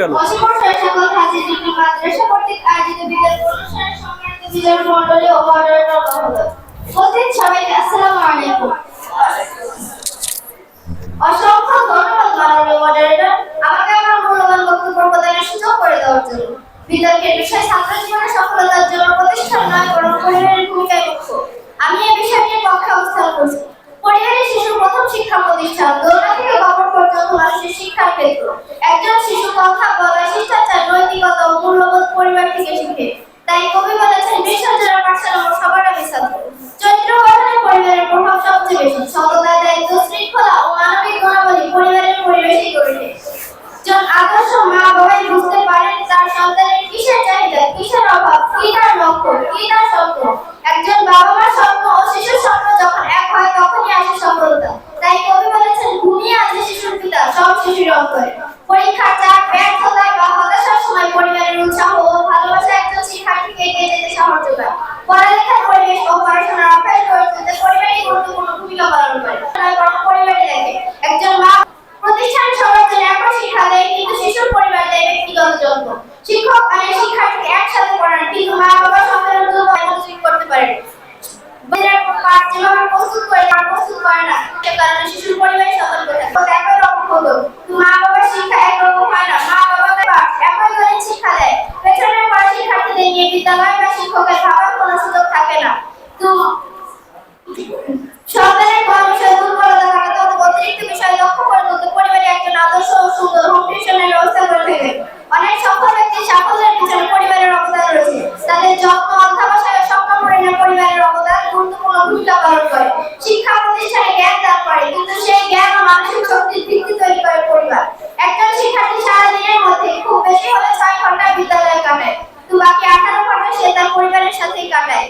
অসীমর্ষয় সকল হাজির মাদ্রাসা কর্তৃক আয়োজিত বিদায় অনুষ্ঠানের সম্মানিত বিদায় মণ্ডলী ও মডারেটর মহোদয়, উপস্থিত সবাইকে আসসালামু আলাইকুম। অসংখ্য ধন্যবাদ মাননীয় মডারেটর, আমাকে আমার মূল্যবান বক্তব্য প্রদানের সুযোগ করে দেওয়ার জন্য। বিতর্কের বিষয় ছাত্র জীবনের সফলতার জন্য প্রতিষ্ঠান নয় বরং পরিবারের ভূমিকাই মুখ্য। আমি এই বিষয়টির পক্ষে অবস্থান করছি। পরিবারের শিশুর প্রথম শিক্ষা প্রতিষ্ঠান, দোলনা থেকে কবর পর্যন্ত মানুষের শিক্ষার ক্ষেত্র। একজন শিশু কথা বলা, শিষ্টাচার, নৈতিকতা ও মূল্যবোধ পরিবার থেকে শিখে। তাই কবি বলেছেন, বিশ্বজোড়া পাঠশালা সবার আগে ছাত্র। চরিত্র গঠনে পরিবারের প্রভাব সবচেয়ে বেশি। সততা, দায়িত্ব, শৃঙ্খলা ও মানবিক গুণাবলী পরিবারের পরিবেশেই গড়ে ওঠে। একজন আদর্শ মা বাবাই বুঝতে পারেন তার সন্তানের কিসের চাহিদা, কিসের অভাব, কি তার লক্ষ্য, কি তার স্বপ্ন। একজন বাবা মার স্বপ্ন ও শিশুর স্বপ্ন যখন এক হয় তখনই আসে সফলতা। তাই কবি বলেছেন, ঘুমিয়ে আছে শিশুর পিতা, সব শিশুর অন্তরে। পরীক্ষার চাপ, ব্যর্থতায় বা হতাশার সময় পরিবারের উৎসাহ ও ভালোবাসা একজন শিক্ষার্থীকে এগিয়ে যেতে সাহায্য করে। পড়ালেখার পরিবেশ ও পড়াশোনার অভ্যাস গড়ে তুলতে পরিবারই গুরুত্বপূর্ণ ভূমিকা পালন করে। পরিবারই দেখে একজন মা প্রতিষ্ঠান সবার জন্য একই শিক্ষা দেয়, কিন্তু শিশুর পরিবার দেয় ব্যক্তিগত যত্ন। শিক্ষক আর শিক্ষার্থী একসাথে পড়ান, কিন্তু মা বাবা সন্তানের দুর্বল করতে পারেন। যেভাবে প্রস্তুত করে না, সে কারণে শিশুর পরিবারের সতর্ক থাকে। একই রকম হলো মা বাবার শিক্ষা একরকম হয় না। মা বাবা একই ধরনের শিক্ষা দেয়, পেছনের পড়া শিক্ষার্থীদের নিয়ে বিদ্যালয় বা শিক্ষকের ভাবার কোনো সুযোগ থাকে না। সন্তানের কোন বিষয়ে দুর্বলতা থাকে তখন অতিরিক্ত বিষয় লক্ষ্য করে তুলতে পরিবারে একজন আদর্শ ও সুন্দর হোম টিউশনের ব্যবস্থা করে থাকে। অনেক সফল ব্যক্তির সাফল্যের পিছনে পরিবারের অবদান রয়েছে। তাদের যত্ন, অধ্যাবসায় ও স্বপ্ন পূরণে পরিবারের অবদান গুরুত্বপূর্ণ ভূমিকা পালন করে। শিক্ষা প্রতিষ্ঠানে জ্ঞান দান করে, কিন্তু সেই জ্ঞান ও মানসিক শক্তির ভিত্তি তৈরি করে পরিবার। একজন শিক্ষার্থী সারাদিনের মধ্যে খুব বেশি হলে 6 ঘন্টা বিদ্যালয়ে কাটায়, কিন্তু বাকি 18 ঘন্টা সে তার পরিবারের সাথেই কাটায়।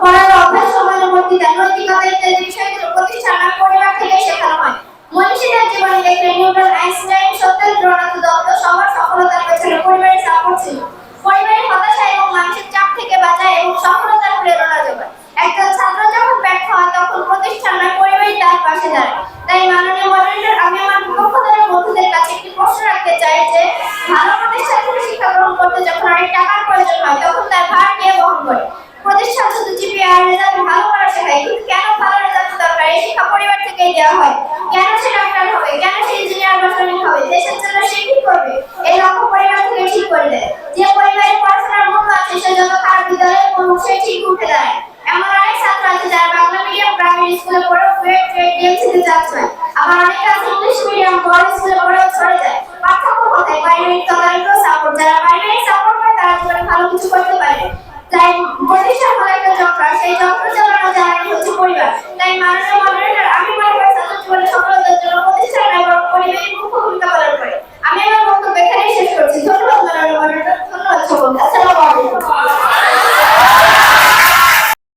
পড়ার অভ্যাস, সময়ানুবর্তিতা, নৈতিকতা ইত্যাদি বিষয়গুলো প্রতিষ্ঠান আর পরিবার থেকে শেখানো হয়। মনীষীদের জীবনী দেখলে নিউটন, আইনস্টাইন, সত্যেন্দ্রনাথ দত্ত সবার সফলতার পেছনে পরিবারের সাপোর্ট ছিল। পরিবারের হতাশা এবং মানসিক চাপ থেকে বাঁচায় এবং সফলতার প্রেরণা যোগায়। একজন ছাত্র যখন ব্যর্থ হয় তখন প্রতিষ্ঠান আর পরিবারই তার পাশে দাঁড়ায়। তাই মাননীয় মডারেটর, আমি আমার পক্ষধারী বন্ধুদের কাছে একটি প্রশ্ন রাখতে চাই যে, ভালো প্রতিষ্ঠান থেকে শিক্ষা গ্রহণ করতে যখন অনেক টাকার প্রয়োজন হয় তখন তার ভার কে বহন করে? প্রতিষ্ঠান শুধু জিপিএ রেজাল্ট ভালো করা শেখায়, কিন্তু কেন ভালো রেজাল্ট দরকার এই শিক্ষা পরিবার থেকেই দেওয়া হয়। কেন সে ডাক্তার হবে, কেন সে ইঞ্জিনিয়ার বা সৈনিক হবে, দেশের জন্য সে কি করবে, এই লক্ষ্য পরিবার থেকে ঠিক করে দেয়। যে পরিবারের পড়াশোনার মূল্য আছে সে যত খারাপ বিদ্যালয়ে পড়ুক সে ঠিক উঠে দাঁড়ায়। এমন অনেক ছাত্র আছে যারা বাংলা মিডিয়াম প্রাইমারি স্কুলে পড়েও ডিএমসিতে চান্স পায়, আবার অনেকে আছে ইংলিশ মিডিয়াম বড় স্কুলে পড়েও ছড়ে যায়। পার্থক্য কোথায়? বাইরের তদারকি সাপোর্ট। যারা বাইরের সাপোর্ট পায় তারা জীবনে ভালো কিছু করতে পারে। তাই